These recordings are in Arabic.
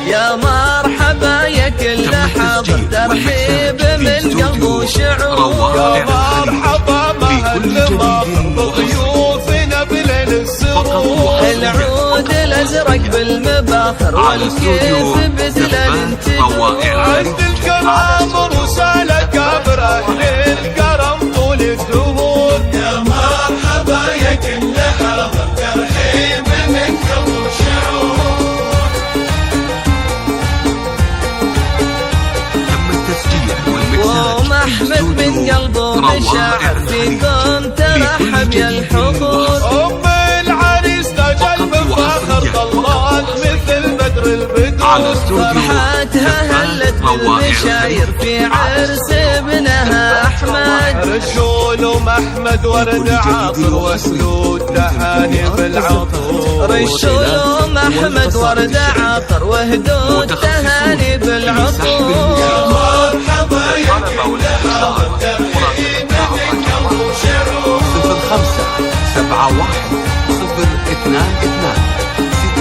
يا مرحبا يا كل حاضر ترحيب من قلب وشعور. يا مرحبا مهل ماطر بضيوفنا بليل السرور. العود الازرق بالمباخر والكيف بزلال تدور. عند الكرام رسالة كابر اهل الكرم طول الدهور. يا مرحبا يا كل حاضر ترحيب من قلب وشعور. ومحمد من قلبه مشاعر فيكم ترحب يا الحضور. ام العريس تاج المفاخر ظلال مثل بدر البدور. فرحتها هلت بالبشاير في عرس ابنها احمد. رشول ومحمد ورد عاطر واسلود تهاني بالعطور. رشول ومحمد ورد عاطر وهدود تهاني بالعطور. مرحبا يا كل حاضر ترحيب من قلب وشعور.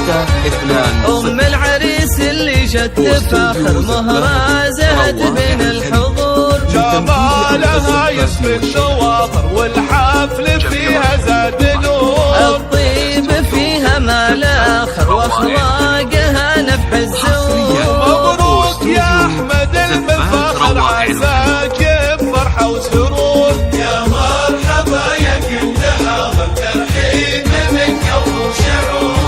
0571022622. ام العريس اللي جت تفاخر مهرة زهد بين الحضور. جمالها يسبق شواطر والحفل فيها زاد نور. الطيب فيها ما لا اخر واخلاقها نفح الزور. مبروك يا احمد المفاخر عساك بفرحه وسرور. يا مرحبا يا كل حاضر ترحيب من قلب وشعور.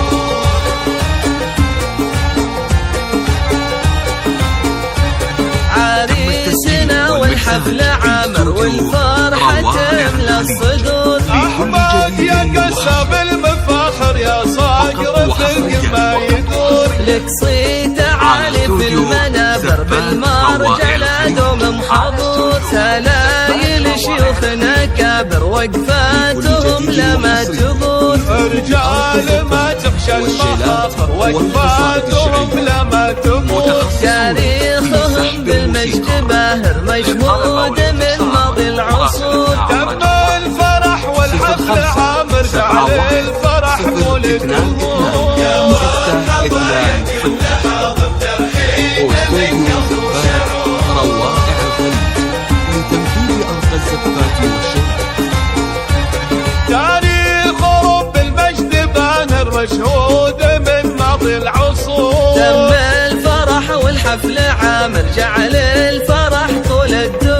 عريسنا والحفل عامر والفرحة تملى الصدور. احمد يا قسم المفاخر يا صاقر فوق ما يدور. لك صيت عالي في المنابر بالمرجع لا دوم محضور. سلايل شيوخنا كابر وقفاتهم لما تغور. رجال ما تخشى المخاطر وقفاتهم لما تموت. تاريخهم بالمجد باهر مشهود من ماضي العصور. تم الفرح والحفل عامر شعل الفرح مولد نور. يا مرحبا يا كل حاضر ترحيب من قلب وشعور. روائع الخليج لتمثيل أرقى الزفات والشهر. تاريخهم بالمجد باهر مشهود من ماضي العصور. تم الفرح والحفل عامر جعل الفرح طول الدور.